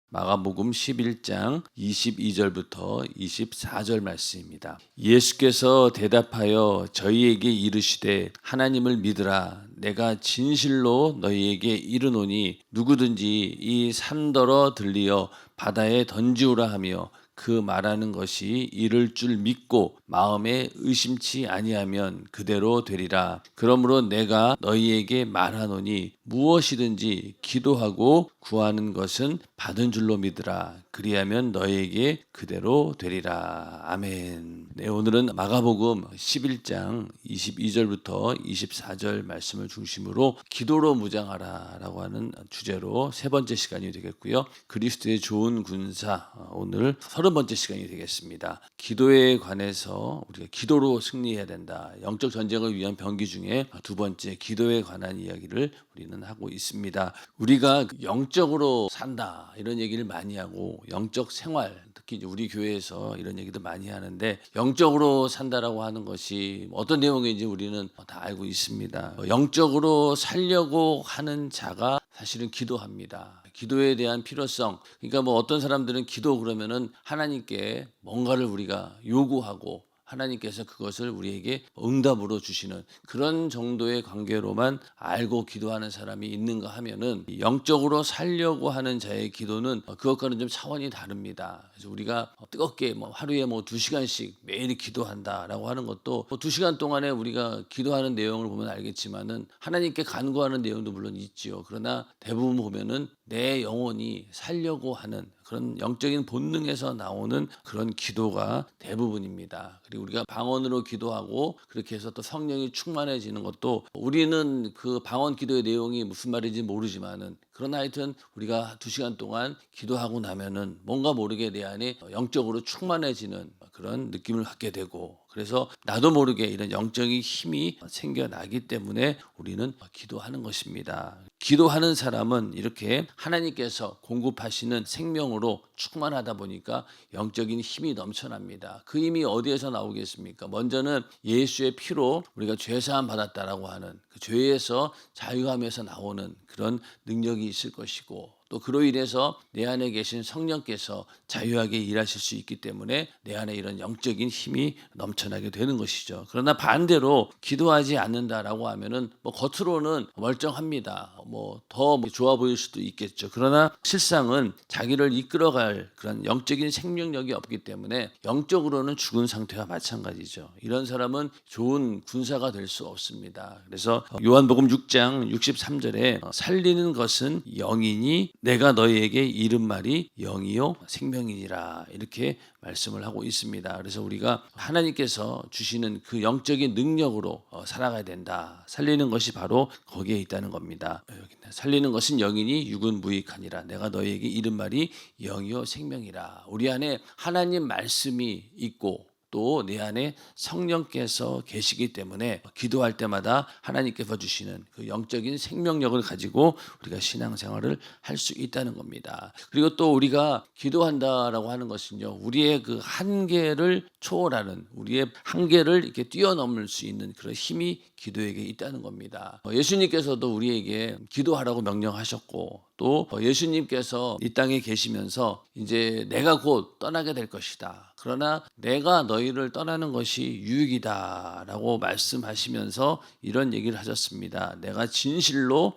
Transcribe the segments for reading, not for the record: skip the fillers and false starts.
마가복음 11장 22절부터 24절 말씀입니다. 예수께서 대답하여 저희에게 이르시되 하나님을 믿으라. 내가 진실로 너희에게 이르노니 누구든지 이 산더러 들리어 바다에 던지우라 하며 그 말하는 것이 이를 줄 믿고 마음에 의심치 아니하면 그대로 되리라. 그러므로 내가 너희에게 말하노니 무엇이든지 기도하고 구하는 것은 받은 줄로 믿으라. 그리하면 너희에게 그대로 되리라. 아멘. 네, 오늘은 마가복음 11장 22절부터 24절 말씀을 중심으로 기도로 무장하라라고 하는 주제로 세 번째 시간이 되겠고요. 그리스도의 좋은 군사, 오늘 30번째 시간이 되겠습니다. 기도에 관해서 우리가 기도로 승리해야 된다. 영적 전쟁을 위한 병기 중에 두 번째 기도에 관한 이야기를 우리는 하고 있습니다. 우리가 영적으로 산다 이런 얘기를 많이 하고 영적 생활, 특히 우리 교회에서 이런 얘기도 많이 하는데 영적으로 산다라고 하는 것이 어떤 내용인지 우리는 다 알고 있습니다. 영적으로 살려고 하는 자가 사실은 기도합니다. 기도에 대한 필요성. 그러니까 뭐 어떤 사람들은 기도 그러면은 하나님께 뭔가를 우리가 요구하고 하나님께서 그것을 우리에게 응답으로 주시는 그런 정도의 관계로만 알고 기도하는 사람이 있는가 하면은 영적으로 살려고 하는 자의 기도는 그것과는 좀 차원이 다릅니다. 그래서 우리가 뜨겁게 하루에 2시간씩 매일 기도한다라고 하는 것도 2시간 동안에 우리가 기도하는 내용을 보면 알겠지만은 하나님께 간구하는 내용도 물론 있지요. 그러나 대부분 보면은 내 영혼이 살려고 하는 그런 영적인 본능에서 나오는 그런 기도가 대부분입니다. 그리고 우리가 방언으로 기도하고 그렇게 해서 또 성령이 충만해지는 것도 우리는 그 방언 기도의 내용이 무슨 말인지 모르지만은 그러나 하여튼 우리가 2시간 동안 기도하고 나면은 뭔가 모르게 내 안에 영적으로 충만해지는 그런 느낌을 갖게 되고 그래서 나도 모르게 이런 영적인 힘이 생겨나기 때문에 우리는 기도하는 것입니다. 기도하는 사람은 이렇게 하나님께서 공급하시는 생명으로 충만하다 보니까 영적인 힘이 넘쳐납니다. 그 힘이 어디에서 나오겠습니까? 먼저는 예수의 피로 우리가 죄사함 받았다라고 하는 그 죄에서 자유함에서 나오는 그런 능력이 있을 것이고 또 그로 인해서 내 안에 계신 성령께서 자유하게 일하실 수 있기 때문에 내 안에 이런 영적인 힘이 넘쳐나게 되는 것이죠. 그러나 반대로 기도하지 않는다라고 하면은 겉으로는 멀쩡합니다. 더 좋아 보일 수도 있겠죠. 그러나 실상은 자기를 이끌어갈 그런 영적인 생명력이 없기 때문에 영적으로는 죽은 상태와 마찬가지죠. 이런 사람은 좋은 군사가 될 수 없습니다. 그래서 요한복음 6장 63절에 살리는 것은 영이니 내가 너희에게 이른 말이 영이요 생명이니라 이렇게 말씀을 하고 있습니다. 그래서 우리가 하나님께서 주시는 그 영적인 능력으로 살아가야 된다. 살리는 것이 바로 거기에 있다는 겁니다. 살리는 것은 영이니 육은 무익하니라. 내가 너희에게 이른 말이 영이요 생명이라. 우리 안에 하나님 말씀이 있고 또 내 안에 성령께서 계시기 때문에 기도할 때마다 하나님께서 주시는 그 영적인 생명력을 가지고 우리가 신앙생활을 할 수 있다는 겁니다. 그리고 또 우리가 기도한다라고 하는 것은요, 우리의 그 한계를 초월하는 우리의 한계를 이렇게 뛰어넘을 수 있는 그런 힘이 기도에게 있다는 겁니다. 예수님께서도 우리에게 기도하라고 명령하셨고 또 예수님께서 이 땅에 계시면서 이제 내가 곧 떠나게 될 것이다. 그러나 내가 너희를 떠나는 것이 유익이다라고 말씀하시면서 이런 얘기를 하셨습니다. 내가 진실로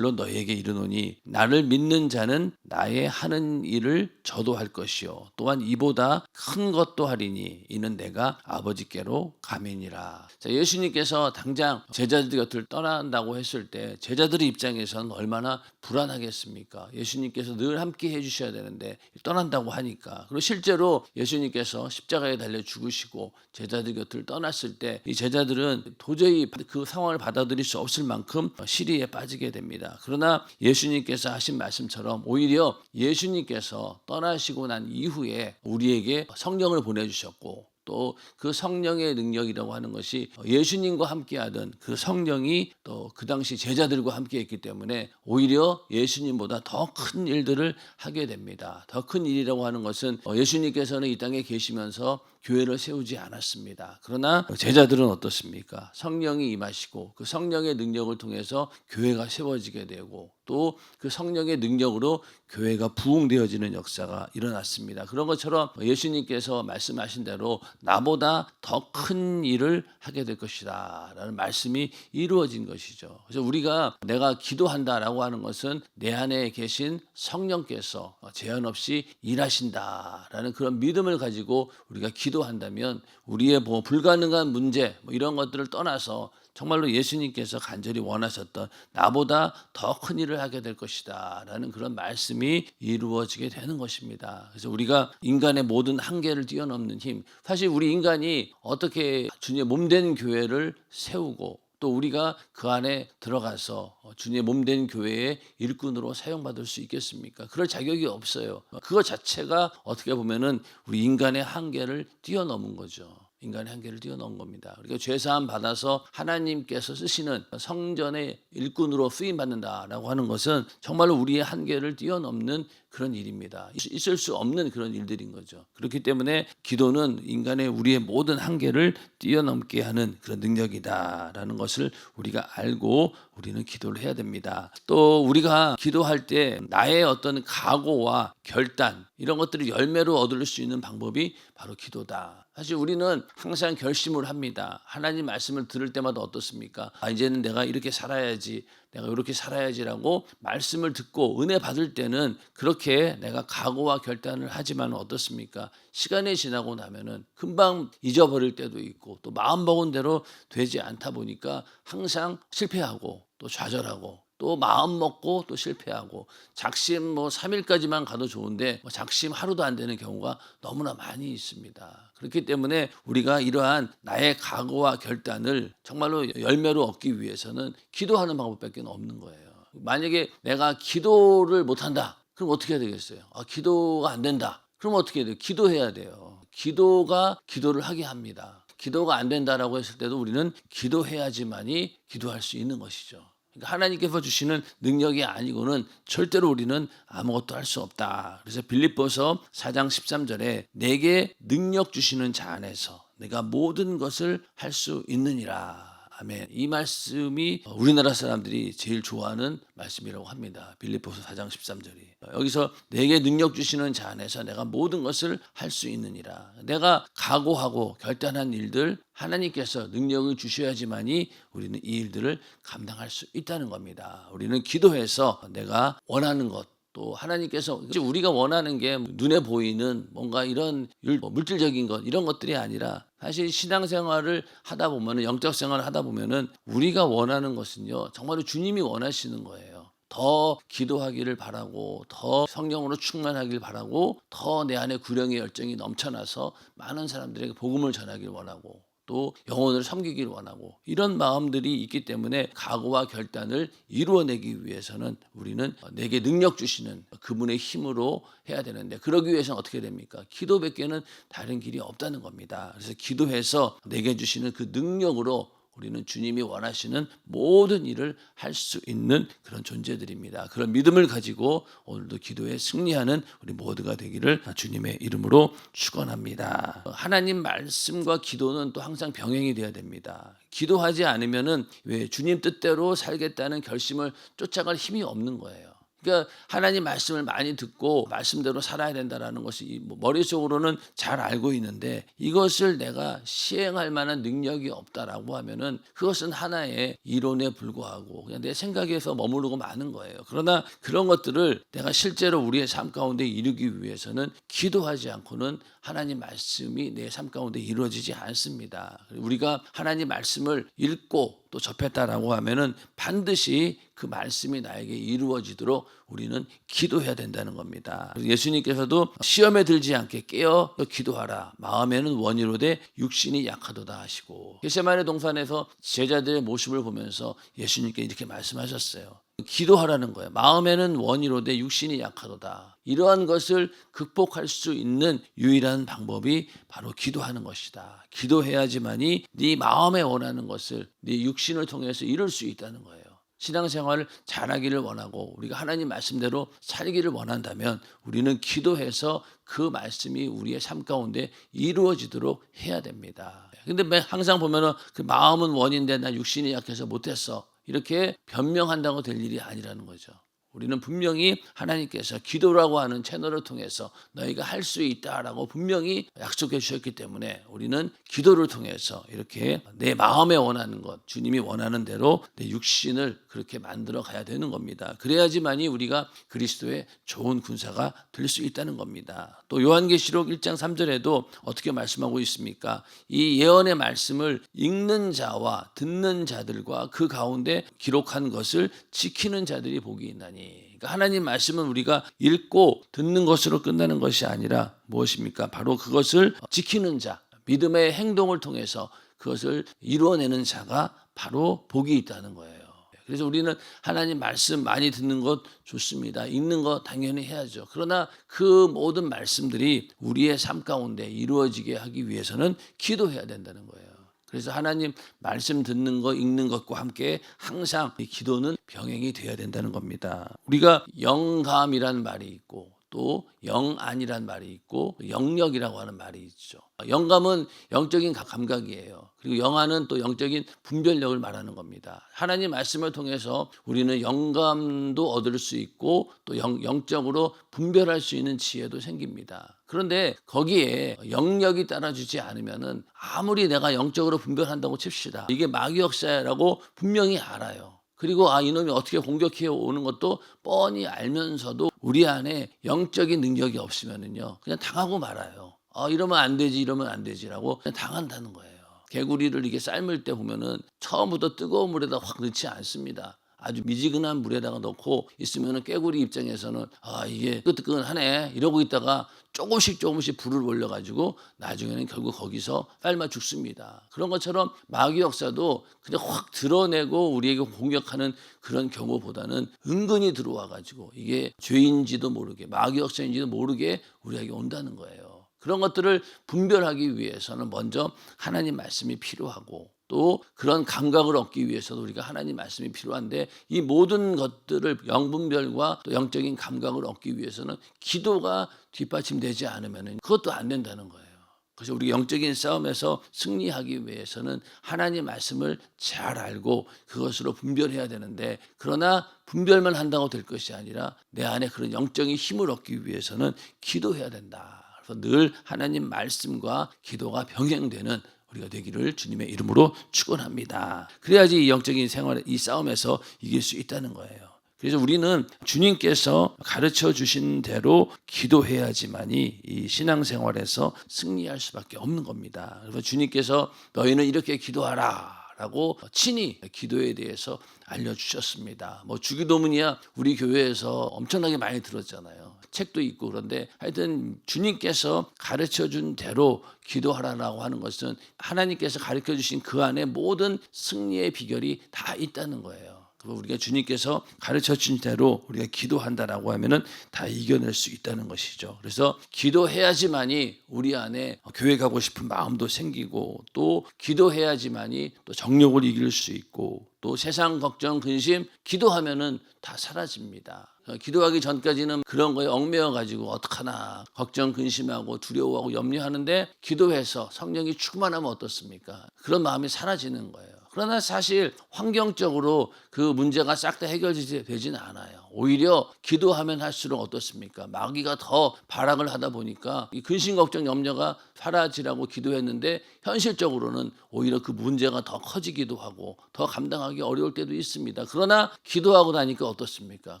너희에게 이르노니 나를 믿는 자는 나의 하는 일을 저도 할 것이요 또한 이보다 큰 것도 하리니 이는 내가 아버지께로 가매니라. 자, 예수님께서 당장 제자들 곁을 떠난다고 했을 때 제자들의 입장에서는 얼마나 불안하겠습니까? 예수님께서 늘 함께 해주셔야 되는데 떠난다고 하니까. 그리고 실제로 예수님께서 십자가에 달려 죽으시고 제자들 곁을 떠났을 때 이 제자들은 도저히 그 상황을 받아들일 수 없을 만큼 시리에 빠지게 됩니다. 그러나 예수님께서 하신 말씀처럼 오히려 예수님께서 떠나시고 난 이후에 우리에게 성령을 보내주셨고 또 그 성령의 능력이라고 하는 것이 예수님과 함께하던 그 성령이 또 그 당시 제자들과 함께했기 때문에 오히려 예수님보다 더 큰 일들을 하게 됩니다. 더 큰 일이라고 하는 것은 예수님께서는 이 땅에 계시면서 교회를 세우지 않았습니다. 그러나 제자들은 어떻습니까? 성령이 임하시고 그 성령의 능력을 통해서 교회가 세워지게 되고 또 그 성령의 능력으로 교회가 부흥되어지는 역사가 일어났습니다. 그런 것처럼 예수님께서 말씀하신 대로 나보다 더 큰 일을 하게 될 것이다 라는 말씀이 이루어진 것이죠. 그래서 우리가 내가 기도한다라고 하는 것은 내 안에 계신 성령께서 제한 없이 일하신다라는 그런 믿음을 가지고 우리가 기도한다면 우리의 불가능한 문제 이런 것들을 떠나서 정말로 예수님께서 간절히 원하셨던 나보다 더 큰 일을 하게 될 것이다 라는 그런 말씀이 이루어지게 되는 것입니다. 그래서 우리가 인간의 모든 한계를 뛰어넘는 힘, 사실 우리 인간이 어떻게 주님의 몸된 교회를 세우고 또 우리가 그 안에 들어가서 주님의 몸된 교회의 일꾼으로 사용받을 수 있겠습니까? 그럴 자격이 없어요. 그것 자체가 어떻게 보면은 우리 인간의 한계를 뛰어넘은 거죠. 인간의 한계를 뛰어넘은 겁니다. 그러니까 죄사함 받아서 하나님께서 쓰시는 성전의 일꾼으로 쓰임받는다라고 하는 것은 정말로 우리의 한계를 뛰어넘는 그런 일입니다. 있을 수 없는 그런 일들인 거죠. 그렇기 때문에 기도는 인간의 우리의 모든 한계를 뛰어넘게 하는 그런 능력이다라는 것을 우리가 알고 우리는 기도를 해야 됩니다. 또 우리가 기도할 때 나의 어떤 각오와 결단 이런 것들을 열매로 얻을 수 있는 방법이 바로 기도다. 사실 우리는 항상 결심을 합니다. 하나님 말씀을 들을 때마다 어떻습니까? 이제는 내가 이렇게 살아야지, 내가 이렇게 살아야지라고 말씀을 듣고 은혜 받을 때는 그렇게 내가 각오와 결단을 하지만 어떻습니까? 시간이 지나고 나면은 금방 잊어버릴 때도 있고 또 마음먹은 대로 되지 않다 보니까 항상 실패하고 또 좌절하고 또 마음 먹고 또 실패하고 작심 3일까지만 가도 좋은데 작심 하루도 안 되는 경우가 너무나 많이 있습니다. 그렇기 때문에 우리가 이러한 나의 각오와 결단을 정말로 열매로 얻기 위해서는 기도하는 방법밖에 없는 거예요. 만약에 내가 기도를 못한다. 그럼 어떻게 해야 되겠어요? 기도가 안 된다. 그럼 어떻게 해야 돼요? 기도해야 돼요. 기도가 기도를 하게 합니다. 기도가 안 된다라고 했을 때도 우리는 기도해야지만이 기도할 수 있는 것이죠. 하나님께서 주시는 능력이 아니고는 절대로 우리는 아무것도 할 수 없다. 그래서 빌립보서 4장 13절에 내게 능력 주시는 자 안에서 내가 모든 것을 할 수 있느니라. 아멘. 이 말씀이 우리나라 사람들이 제일 좋아하는 말씀이라고 합니다. 빌립보서 4장 13절이. 여기서 내게 능력 주시는 자 안에서 내가 모든 것을 할 수 있느니라. 내가 각오하고 결단한 일들 하나님께서 능력을 주셔야지만이 우리는 이 일들을 감당할 수 있다는 겁니다. 우리는 기도해서 내가 원하는 것 또 하나님께서 우리가 원하는 게 눈에 보이는 뭔가 이런 물질적인 것 이런 것들이 아니라 사실 신앙생활을 하다 보면은 영적 생활을 하다 보면은 우리가 원하는 것은요 정말로 주님이 원하시는 거예요. 더 기도하기를 바라고 더 성령으로 충만하길 바라고 더 내 안에 구령의 열정이 넘쳐나서 많은 사람들에게 복음을 전하길 원하고 또 영혼을 섬기길 원하고 이런 마음들이 있기 때문에 각오와 결단을 이루어내기 위해서는 우리는 내게 능력 주시는 그분의 힘으로 해야 되는데 그러기 위해서는 어떻게 됩니까? 기도밖에는 다른 길이 없다는 겁니다. 그래서 기도해서 내게 주시는 그 능력으로 우리는 주님이 원하시는 모든 일을 할 수 있는 그런 존재들입니다. 그런 믿음을 가지고 오늘도 기도에 승리하는 우리 모두가 되기를 주님의 이름으로 축원합니다. 하나님 말씀과 기도는 또 항상 병행이 돼야 됩니다. 기도하지 않으면은 왜 주님 뜻대로 살겠다는 결심을 쫓아갈 힘이 없는 거예요. 그러니까 하나님 말씀을 많이 듣고 말씀대로 살아야 된다라는 것이 머릿속으로는 잘 알고 있는데 이것을 내가 시행할 만한 능력이 없다라고 하면은 그것은 하나의 이론에 불과하고 그냥 내 생각에서 머무르고 마는 거예요. 그러나 그런 것들을 내가 실제로 우리의 삶 가운데 이루기 위해서는 기도하지 않고는 하나님 말씀이 내 삶 가운데 이루어지지 않습니다. 우리가 하나님 말씀을 읽고 또 접했다라고 하면은 반드시 그 말씀이 나에게 이루어지도록 우리는 기도해야 된다는 겁니다. 예수님께서도 시험에 들지 않게 깨어 기도하라. 마음에는 원이로되 육신이 약하도다 하시고 겟세마네 동산에서 제자들의 모습을 보면서 예수님께 이렇게 말씀하셨어요. 기도하라는 거예요. 마음에는 원이로되 육신이 약하도다. 이러한 것을 극복할 수 있는 유일한 방법이 바로 기도하는 것이다. 기도해야지만이 네 마음에 원하는 것을 네 육신을 통해서 이룰 수 있다는 거예요. 신앙생활을 잘하기를 원하고 우리가 하나님 말씀대로 살기를 원한다면 우리는 기도해서 그 말씀이 우리의 삶 가운데 이루어지도록 해야 됩니다. 근데 항상 보면은 그 마음은 원인데 나 육신이 약해서 못했어, 이렇게 변명한다고 될 일이 아니라는 거죠. 우리는 분명히 하나님께서 기도라고 하는 채널을 통해서 너희가 할 수 있다라고 분명히 약속해 주셨기 때문에 우리는 기도를 통해서 이렇게 내 마음에 원하는 것, 주님이 원하는 대로 내 육신을 그렇게 만들어 가야 되는 겁니다. 그래야지만이 우리가 그리스도의 좋은 군사가 될 수 있다는 겁니다. 또 요한계시록 1장 3절에도 어떻게 말씀하고 있습니까? 이 예언의 말씀을 읽는 자와 듣는 자들과 그 가운데 기록한 것을 지키는 자들이 복이 있나니. 그러니까 하나님 말씀은 우리가 읽고 듣는 것으로 끝나는 것이 아니라 무엇입니까? 바로 그것을 지키는 자, 믿음의 행동을 통해서 그것을 이루어내는 자가 바로 복이 있다는 거예요. 그래서 우리는 하나님 말씀 많이 듣는 것 좋습니다. 읽는 거 당연히 해야죠. 그러나 그 모든 말씀들이 우리의 삶 가운데 이루어지게 하기 위해서는 기도해야 된다는 거예요. 그래서 하나님 말씀 듣는 거, 읽는 것과 함께 항상 이 기도는 병행이 돼야 된다는 겁니다. 우리가 영감이라는 말이 있고 또 영안이라는 말이 있고 영력이라고 하는 말이 있죠. 영감은 영적인 감각이에요. 그리고 영안은 또 영적인 분별력을 말하는 겁니다. 하나님 말씀을 통해서 우리는 영감도 얻을 수 있고 또 영적으로 분별할 수 있는 지혜도 생깁니다. 그런데 거기에 영력이 따라주지 않으면은 아무리 내가 영적으로 분별한다고 칩시다. 이게 마귀 역사라고 분명히 알아요. 그리고 이놈이 어떻게 공격해 오는 것도 뻔히 알면서도 우리 안에 영적인 능력이 없으면은요 그냥 당하고 말아요. 이러면 안 되지, 이러면 안 되지라고 그냥 당한다는 거예요. 개구리를 이게 삶을 때 보면은 처음부터 뜨거운 물에다 확 넣지 않습니다. 아주 미지근한 물에다가 넣고 있으면은 깨구리 입장에서는 이게 뜨끈뜨끈하네 이러고 있다가 조금씩 불을 올려가지고 나중에는 결국 거기서 삶아 죽습니다. 그런 것처럼 마귀 역사도 그냥 확 드러내고 우리에게 공격하는 그런 경우보다는 은근히 들어와가지고 이게 죄인지도 모르게 마귀 역사인지도 모르게 우리에게 온다는 거예요. 그런 것들을 분별하기 위해서는 먼저 하나님 말씀이 필요하고 또 그런 감각을 얻기 위해서도 우리가 하나님 말씀이 필요한데 이 모든 것들을 영분별과 또 영적인 감각을 얻기 위해서는 기도가 뒷받침되지 않으면 그것도 안 된다는 거예요. 그래서 우리 영적인 싸움에서 승리하기 위해서는 하나님 말씀을 잘 알고 그것으로 분별해야 되는데 그러나 분별만 한다고 될 것이 아니라 내 안에 그런 영적인 힘을 얻기 위해서는 기도해야 된다. 그래서 늘 하나님 말씀과 기도가 병행되는 우리가 되기를 주님의 이름으로 축원합니다. 그래야지 이 영적인 생활, 이 싸움에서 이길 수 있다는 거예요. 그래서 우리는 주님께서 가르쳐 주신 대로 기도해야지만이 이 신앙생활에서 승리할 수밖에 없는 겁니다. 그래서 주님께서 너희는 이렇게 기도하라 라고 친히 기도에 대해서 알려주셨습니다. 주기도문이야 우리 교회에서 엄청나게 많이 들었잖아요. 책도 있고. 그런데 하여튼 주님께서 가르쳐준 대로 기도하라고 하는 것은 하나님께서 가르쳐주신 그 안에 모든 승리의 비결이 다 있다는 거예요. 우리가 주님께서 가르쳐준 대로 우리가 기도한다라고 하면은 다 이겨낼 수 있다는 것이죠. 그래서 기도해야지만이 우리 안에 교회 가고 싶은 마음도 생기고 또 기도해야지만이 또 정욕을 이길 수 있고 또 세상 걱정 근심 기도하면은 다 사라집니다. 기도하기 전까지는 그런 거에 얽매여 가지고 어떡하나 걱정 근심하고 두려워하고 염려하는데 기도해서 성령이 충만하면 어떻습니까? 그런 마음이 사라지는 거예요. 그러나 사실 환경적으로 그 문제가 싹 다 해결되지는 않아요. 오히려 기도하면 할수록 어떻습니까? 마귀가 더 발악을 하다 보니까 이 근심 걱정 염려가 사라지라고 기도했는데 현실적으로는 오히려 그 문제가 더 커지기도 하고 더 감당하기 어려울 때도 있습니다. 그러나 기도하고 나니까 어떻습니까?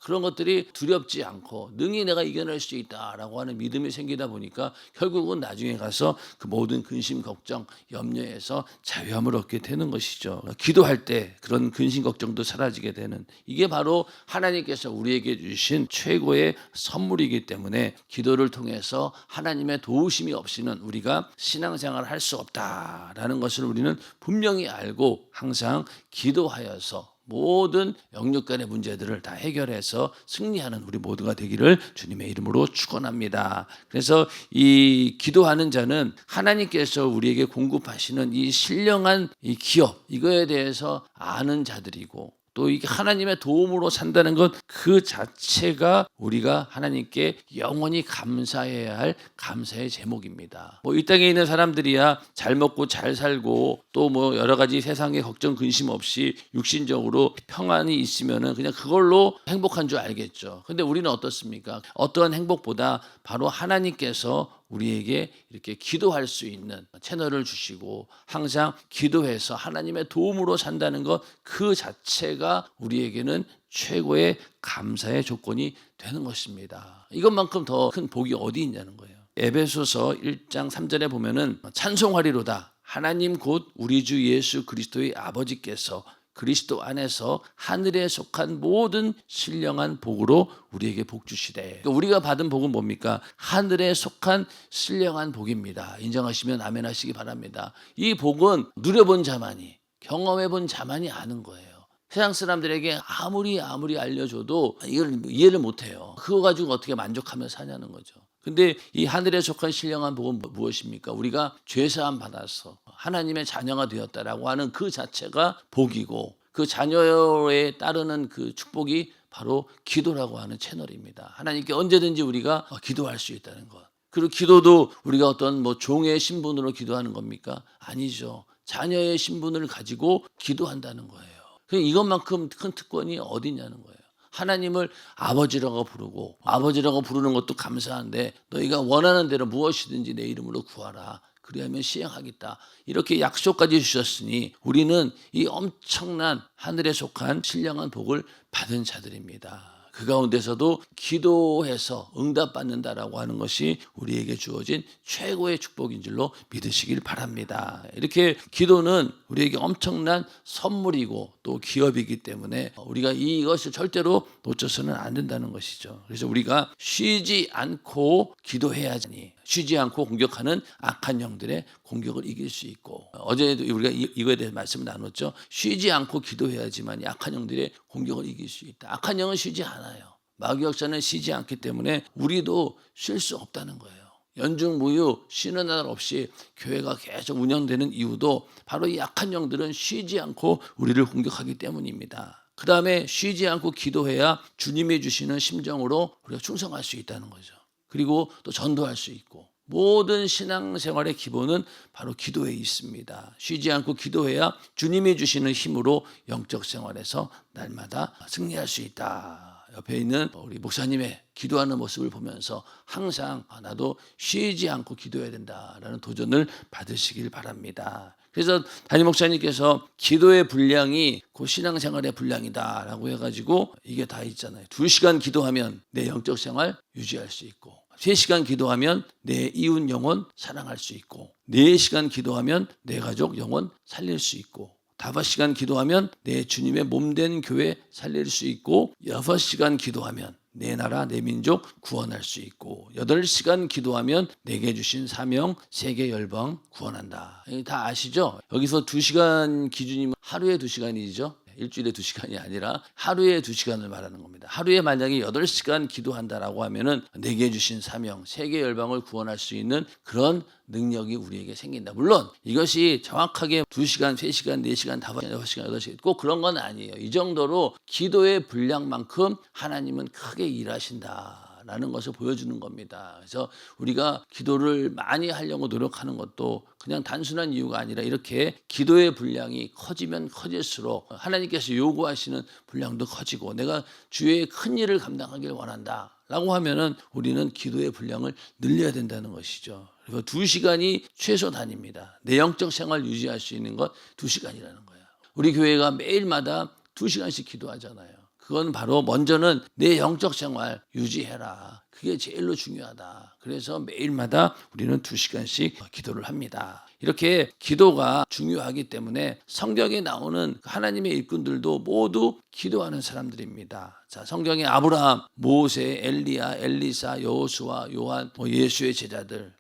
그런 것들이 두렵지 않고 능히 내가 이겨낼 수 있다라고 하는 믿음이 생기다 보니까 결국은 나중에 가서 그 모든 근심 걱정 염려에서 자유함을 얻게 되는 것이죠. 기도할 때 그런 근심 걱정도 사라지게 되는, 이게 바로 하나님께서 우리에게 주신 최고의 선물이기 때문에 기도를 통해서 하나님의 도우심이 없이는 우리가 신앙생활을 할 수 없다라는 것을 우리는 분명히 알고 항상 기도하여서 모든 영육 간의 문제들을 다 해결해서 승리하는 우리 모두가 되기를 주님의 이름으로 축원합니다. 그래서 이 기도하는 자는 하나님께서 우리에게 공급하시는 이 신령한 이 기업, 이거에 대해서 아는 자들이고 또 이게 하나님의 도움으로 산다는 것 그 자체가 우리가 하나님께 영원히 감사해야 할 감사의 제목입니다. 이 땅에 있는 사람들이야 잘 먹고 잘 살고 또 여러 가지 세상에 걱정 근심 없이 육신적으로 평안이 있으면은 그냥 그걸로 행복한 줄 알겠죠. 근데 우리는 어떻습니까? 어떠한 행복보다 바로 하나님께서 우리에게 이렇게 기도할 수 있는 채널을 주시고 항상 기도해서 하나님의 도움으로 산다는 것 그 자체가 우리에게는 최고의 감사의 조건이 되는 것입니다. 이것만큼 더 큰 복이 어디 있냐는 거예요. 에베소서 1장 3절에 보면은 찬송하리로다 하나님 곧 우리 주 예수 그리스도의 아버지께서 그리스도 안에서 하늘에 속한 모든 신령한 복으로 우리에게 복 주시되. 그러니까 우리가 받은 복은 뭡니까? 하늘에 속한 신령한 복입니다. 인정하시면 아멘 하시기 바랍니다. 이 복은 누려본 자만이, 경험해본 자만이 아는 거예요. 세상 사람들에게 아무리 알려줘도 이걸 이해를 못해요. 그거 가지고 어떻게 만족하며 사냐는 거죠. 근데 이 하늘에 속한 신령한 복은 무엇입니까? 우리가 죄사함 받아서 하나님의 자녀가 되었다라고 하는 그 자체가 복이고, 그 자녀에 따르는 그 축복이 바로 기도라고 하는 채널입니다. 하나님께 언제든지 우리가 기도할 수 있다는 것. 그리고 기도도 우리가 어떤 종의 신분으로 기도하는 겁니까? 아니죠. 자녀의 신분을 가지고 기도한다는 거예요. 이것만큼 큰 특권이 어디 있냐는 거예요. 하나님을 아버지라고 부르고, 아버지라고 부르는 것도 감사한데 너희가 원하는 대로 무엇이든지 내 이름으로 구하라. 그리하면 시행하겠다. 이렇게 약속까지 주셨으니 우리는 이 엄청난 하늘에 속한 신령한 복을 받은 자들입니다. 그 가운데서도 기도해서 응답받는다라고 하는 것이 우리에게 주어진 최고의 축복인 줄로 믿으시길 바랍니다. 이렇게 기도는 우리에게 엄청난 선물이고 또 기업이기 때문에 우리가 이것을 절대로 놓쳐서는 안 된다는 것이죠. 그래서 우리가 쉬지 않고 기도해야 하니, 쉬지 않고 공격하는 악한 영들의 공격을 이길 수 있고, 어제도 우리가 이거에 대해서 말씀을 나눴죠. 쉬지 않고 기도해야지만 악한 영들의 공격을 이길 수 있다. 악한 영은 쉬지 않아요. 마귀 역사는 쉬지 않기 때문에 우리도 쉴 수 없다는 거예요. 연중무휴 쉬는 날 없이 교회가 계속 운영되는 이유도 바로 이 악한 영들은 쉬지 않고 우리를 공격하기 때문입니다. 그 다음에 쉬지 않고 기도해야 주님이 주시는 심정으로 우리가 충성할 수 있다는 거죠. 그리고 또 전도할 수 있고, 모든 신앙생활의 기본은 바로 기도에 있습니다. 쉬지 않고 기도해야 주님이 주시는 힘으로 영적 생활에서 날마다 승리할 수 있다. 옆에 있는 우리 목사님의 기도하는 모습을 보면서 항상 나도 쉬지 않고 기도해야 된다라는 도전을 받으시길 바랍니다. 그래서 담임 목사님께서 기도의 분량이 그 신앙생활의 분량이다라고 해가지고 이게 다 있잖아요. 2시간 기도하면 내 영적 생활 유지할 수 있고, 3시간 기도하면 내 이웃 영혼 사랑할 수 있고, 4시간 기도하면 내 가족 영혼 살릴 수 있고, 5시간 기도하면 내 주님의 몸된 교회 살릴 수 있고, 6시간 기도하면 내 나라 내 민족 구원할 수 있고, 8시간 기도하면 내게 주신 사명 세계 열방 구원한다. 다 아시죠? 여기서 2시간 기준이면 하루에 2시간이죠. 일주일에 2시간이 아니라 하루에 2시간을 말하는 겁니다. 하루에 만약에 8시간 기도한다라고 하면은 내게 주신 사명, 세계 열방을 구원할 수 있는 그런 능력이 우리에게 생긴다. 물론 이것이 정확하게 2시간, 3시간, 4시간, 5시간, 6시간, 8시간 꼭 그런 건 아니에요. 이 정도로 기도의 분량만큼 하나님은 크게 일하신다 라는 것을 보여주는 겁니다. 그래서 우리가 기도를 많이 하려고 노력하는 것도 그냥 단순한 이유가 아니라 이렇게 기도의 분량이 커지면 커질수록 하나님께서 요구하시는 분량도 커지고, 내가 주의 큰 일을 감당하기를 원한다 라고 하면은 우리는 기도의 분량을 늘려야 된다는 것이죠. 그래서 2시간이 최소 단위입니다. 내 영적 생활 유지할 수 있는 것 2시간이라는 거예요. 우리 교회가 매일마다 2시간씩 기도하잖아요. 그건 바로 먼저는 내 영적 생활 유지해라. 그게 제일로 중요하다. 그래서 매일마다 우리는 2시간씩 기도를 합니다. 이렇게 기도가 중요하기 때문에 성경에 나오는 하나님의 일꾼들도 모두 기도하는 사람들입니다. 자, 성경에 아브라함, 모세, 엘리야, 엘리사, 여호수아, 요한, 예수의 제자들,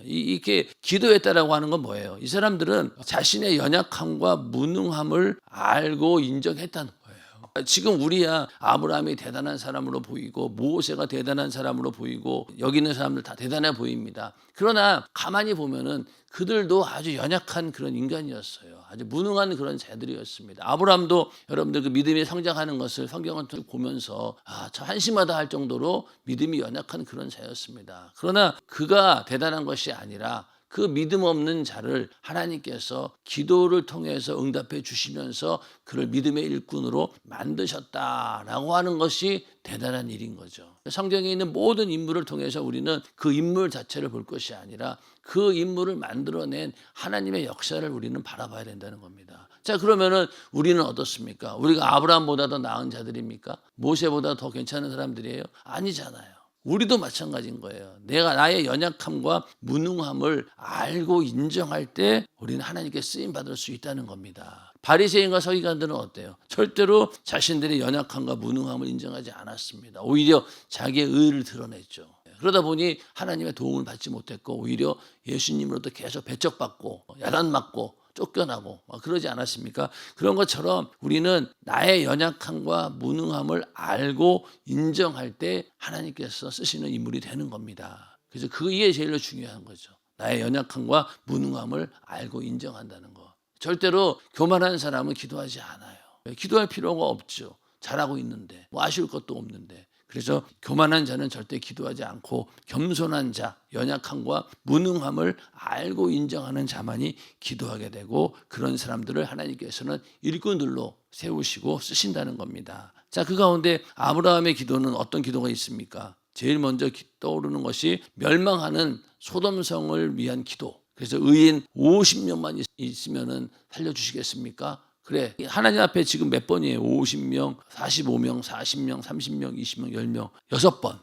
이렇게 기도했다라고 하는 건 뭐예요? 이 사람들은 자신의 연약함과 무능함을 알고 인정했다는 거예요. 지금 우리야 아브라함이 대단한 사람으로 보이고 모세가 대단한 사람으로 보이고 여기 있는 사람들 다 대단해 보입니다. 그러나 가만히 보면은 그들도 아주 연약한 그런 인간이었어요. 아주 무능한 그런 자들이었습니다. 아브라함도 여러분들 그 믿음이 성장하는 것을 성경을 보면서 참 한심하다 할 정도로 믿음이 연약한 그런 자였습니다. 그러나 그가 대단한 것이 아니라 그 믿음 없는 자를 하나님께서 기도를 통해서 응답해 주시면서 그를 믿음의 일꾼으로 만드셨다라고 하는 것이 대단한 일인 거죠. 성경에 있는 모든 인물을 통해서 우리는 그 인물 자체를 볼 것이 아니라 그 인물을 만들어낸 하나님의 역사를 우리는 바라봐야 된다는 겁니다. 자, 그러면은 우리는 어떻습니까? 우리가 아브라함보다 더 나은 자들입니까? 모세보다 더 괜찮은 사람들이에요? 아니잖아요. 우리도 마찬가지인 거예요. 내가 나의 연약함과 무능함을 알고 인정할 때 우리는 하나님께 쓰임 받을 수 있다는 겁니다. 바리새인과 서기관들은 어때요? 절대로 자신들의 연약함과 무능함을 인정하지 않았습니다. 오히려 자기의 의를 드러냈죠. 그러다 보니 하나님의 도움을 받지 못했고 오히려 예수님으로부터 계속 배척받고 야단맞고 쫓겨나고 그러지 않았습니까? 그런 것처럼 우리는 나의 연약함과 무능함을 알고 인정할 때 하나님께서 쓰시는 인물이 되는 겁니다. 그래서 그게 제일 중요한 거죠. 나의 연약함과 무능함을 알고 인정한다는 거. 절대로 교만한 사람은 기도하지 않아요. 기도할 필요가 없죠. 잘하고 있는데 뭐 아쉬울 것도 없는데. 그래서 교만한 자는 절대 기도하지 않고 겸손한 자, 연약함과 무능함을 알고 인정하는 자만이 기도하게 되고 그런 사람들을 하나님께서는 일꾼들로 세우시고 쓰신다는 겁니다. 자, 그 가운데 아브라함의 기도는 어떤 기도가 있습니까? 제일 먼저 떠오르는 것이 멸망하는 소돔성을 위한 기도. 그래서 의인 50명만 있으면 살려주시겠습니까? 그래, 하나님 앞에 지금 몇 번이에요? 50명, 45명, 40명, 30명, 20명, 10명, 6번.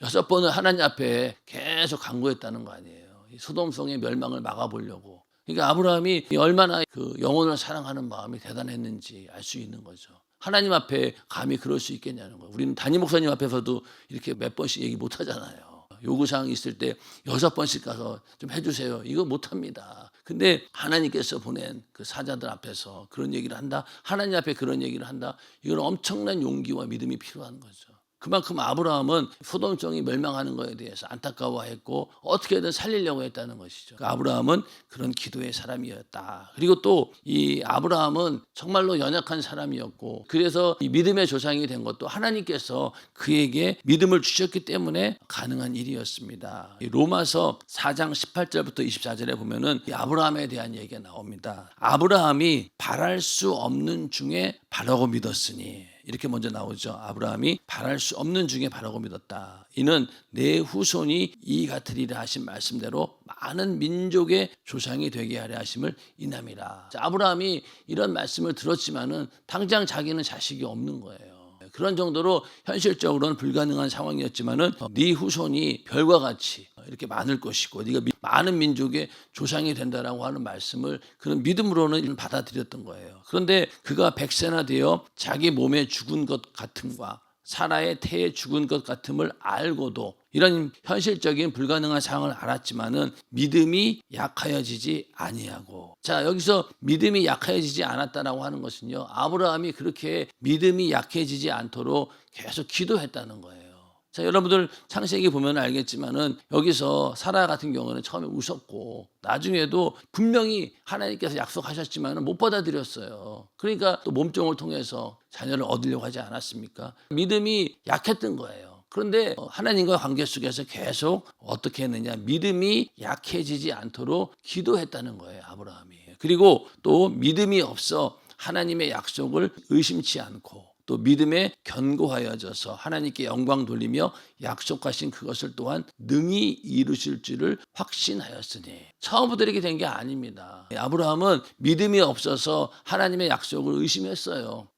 6번을 하나님 앞에 계속 간구했다는 거 아니에요. 소돔성의 멸망을 막아보려고. 그러니까 아브라함이 얼마나 그 영혼을 사랑하는 마음이 대단했는지 알 수 있는 거죠. 하나님 앞에 감히 그럴 수 있겠냐는 거예요. 우리는 담임 목사님 앞에서도 이렇게 몇 번씩 얘기 못 하잖아요. 요구사항이 있을 때 6번씩 가서 좀 해주세요. 이거 못합니다. 근데 하나님께서 보낸 그 사자들 앞에서 그런 얘기를 한다. 하나님 앞에 그런 얘기를 한다. 이건 엄청난 용기와 믿음이 필요한 거죠. 그만큼 아브라함은 소돔성이 멸망하는 것에 대해서 안타까워했고 어떻게든 살리려고 했다는 것이죠. 그 아브라함은 그런 기도의 사람이었다. 그리고 또 이 아브라함은 정말로 연약한 사람이었고 그래서 이 믿음의 조상이 된 것도 하나님께서 그에게 믿음을 주셨기 때문에 가능한 일이었습니다. 로마서 4장 18절부터 24절에 보면은 이 아브라함에 대한 얘기가 나옵니다. 아브라함이 바랄 수 없는 중에 바라고 믿었으니 이렇게 먼저 나오죠. 아브라함이 바랄 수 없는 중에 바라고 믿었다. 이는 내 후손이 이 같으리라 하신 말씀대로 많은 민족의 조상이 되게 하려 하심을 인함이라. 자, 아브라함이 이런 말씀을 들었지만은 당장 자기는 자식이 없는 거예요. 그런 정도로 현실적으로는 불가능한 상황이었지만은 네 후손이 별과 같이 이렇게 많을 것이고 네가 많은 민족의 조상이 된다라고 하는 말씀을 그런 믿음으로는 받아들였던 거예요. 그런데 그가 100세나 되어 자기 몸에 죽은 것 같음과 사라의 태에 죽은 것 같음을 알고도 이런 현실적인 불가능한 상황을 알았지만은 믿음이 약하여지지 아니하고. 자, 여기서 믿음이 약하여지지 않았다라고 하는 것은요, 아브라함이 그렇게 믿음이 약해지지 않도록 계속 기도했다는 거예요. 자, 여러분들 창세기 보면 알겠지만은 여기서 사라 같은 경우는 처음에 웃었고 나중에도 분명히 하나님께서 약속하셨지만은 못 받아들였어요. 그러니까 또 몸종을 통해서 자녀를 얻으려고 하지 않았습니까? 믿음이 약했던 거예요. 그런데 하나님과 관계 속에서 계속 어떻게 했느냐, 믿음이 약해지지 않도록 기도했다는 거예요, 아브라함이. 그리고 또 믿음이 없어 하나님의 약속을 의심치 않고 또 믿음에 견고하여져서 하나님께 영광 돌리며 약속하신 그것을 또한 능히 이루실 줄을 확신하였으니. 처음부터 이렇게 된 게 아닙니다. 아브라함은 믿음이 없어서 하나님의 약속을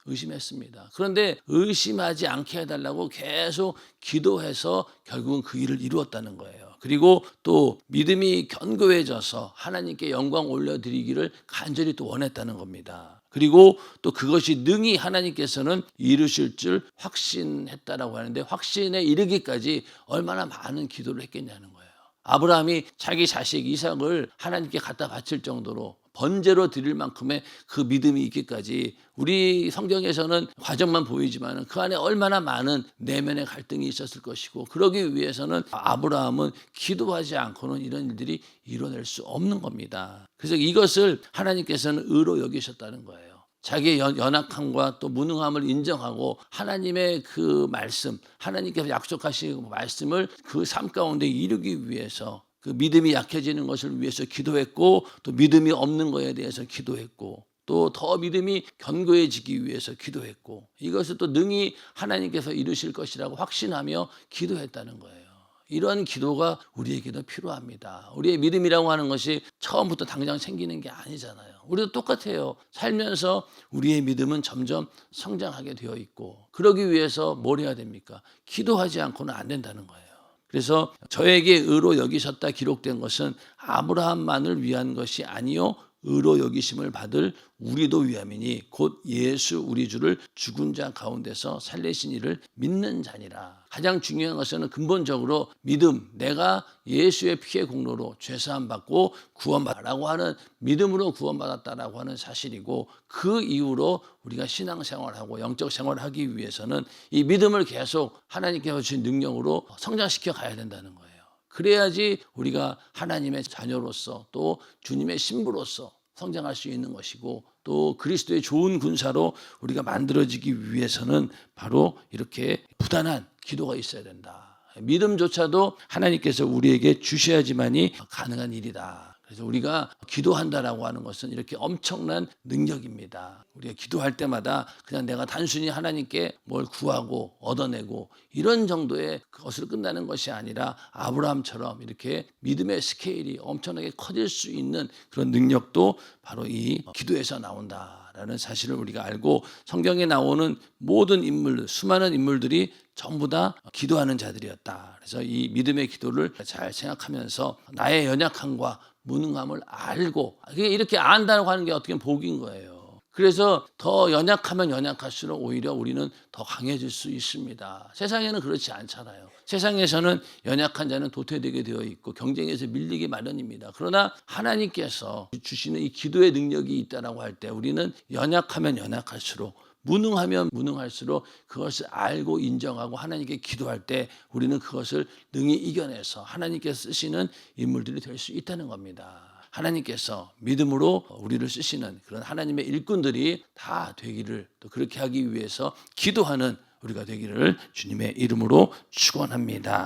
의심했습니다. 그런데 의심하지 않게 해달라고 계속 기도해서 결국은 그 일을 이루었다는 거예요. 그리고 또 믿음이 견고해져서 하나님께 영광 올려드리기를 간절히 또 원했다는 겁니다. 그리고 또 그것이 능히 하나님께서는 이루실 줄 확신했다라고 하는데 확신에 이르기까지 얼마나 많은 기도를 했겠냐는 거예요. 아브라함이 자기 자식 이삭을 하나님께 갖다 바칠 정도로 번제로 드릴 만큼의 그 믿음이 있기까지 우리 성경에서는 과정만 보이지만 그 안에 얼마나 많은 내면의 갈등이 있었을 것이고 그러기 위해서는 아브라함은 기도하지 않고는 이런 일들이 이뤄낼 수 없는 겁니다. 그래서 이것을 하나님께서는 의로 여기셨다는 거예요. 자기의 연약함과 또 무능함을 인정하고 하나님의 그 말씀, 하나님께서 약속하신 말씀을 그 삶 가운데 이루기 위해서 그 믿음이 약해지는 것을 위해서 기도했고 또 믿음이 없는 것에 대해서 기도했고 또 더 믿음이 견고해지기 위해서 기도했고 이것을 또 능히 하나님께서 이루실 것이라고 확신하며 기도했다는 거예요. 이런 기도가 우리에게도 필요합니다. 우리의 믿음이라고 하는 것이 처음부터 당장 생기는 게 아니잖아요. 우리도 똑같아요. 살면서 우리의 믿음은 점점 성장하게 되어 있고 그러기 위해서 뭘 해야 됩니까? 기도하지 않고는 안 된다는 거예요. 그래서 저에게 의로 여기셨다 기록된 것은 아브라함만을 위한 것이 아니요 의로 여기심을 받을 우리도 위함이니 곧 예수 우리 주를 죽은 자 가운데서 살리신 이를 믿는 자니라. 가장 중요한 것은 근본적으로 믿음, 내가 예수의 피의 공로로 죄사함 받고 구원받았다라고 하는 믿음으로 구원받았다라고 하는 사실이고 그 이후로 우리가 신앙생활하고 영적 생활을 하기 위해서는 이 믿음을 계속 하나님께서 주신 능력으로 성장시켜 가야 된다는 거예요. 그래야지 우리가 하나님의 자녀로서 또 주님의 신부로서 성장할 수 있는 것이고 또 그리스도의 좋은 군사로 우리가 만들어지기 위해서는 바로 이렇게 부단한 기도가 있어야 된다. 믿음조차도 하나님께서 우리에게 주셔야지만이 가능한 일이다. 그래서 우리가 기도한다라고 하는 것은 이렇게 엄청난 능력입니다. 우리가 기도할 때마다 그냥 내가 단순히 하나님께 뭘 구하고 얻어내고 이런 정도의 것으로 끝나는 것이 아니라 아브라함처럼 이렇게 믿음의 스케일이 엄청나게 커질 수 있는 그런 능력도 바로 이 기도에서 나온다라는 사실을 우리가 알고 성경에 나오는 모든 인물, 수많은 인물들이 전부 다 기도하는 자들이었다. 그래서 이 믿음의 기도를 잘 생각하면서 나의 연약함과 무능함을 알고 이렇게 안다고 하는 게 어떻게 보면 복인 거예요. 그래서 더 연약하면 연약할수록 오히려 우리는 더 강해질 수 있습니다. 세상에는 그렇지 않잖아요. 세상에서는 연약한 자는 도태되게 되어 있고 경쟁에서 밀리기 마련입니다. 그러나 하나님께서 주시는 이 기도의 능력이 있다라고 할 때 우리는 연약하면 연약할수록 무능하면 무능할수록 그것을 알고 인정하고 하나님께 기도할 때 우리는 그것을 능히 이겨내서 하나님께서 쓰시는 인물들이 될 수 있다는 겁니다. 하나님께서 믿음으로 우리를 쓰시는 그런 하나님의 일꾼들이 다 되기를 또 그렇게 하기 위해서 기도하는 우리가 되기를 주님의 이름으로 축원합니다.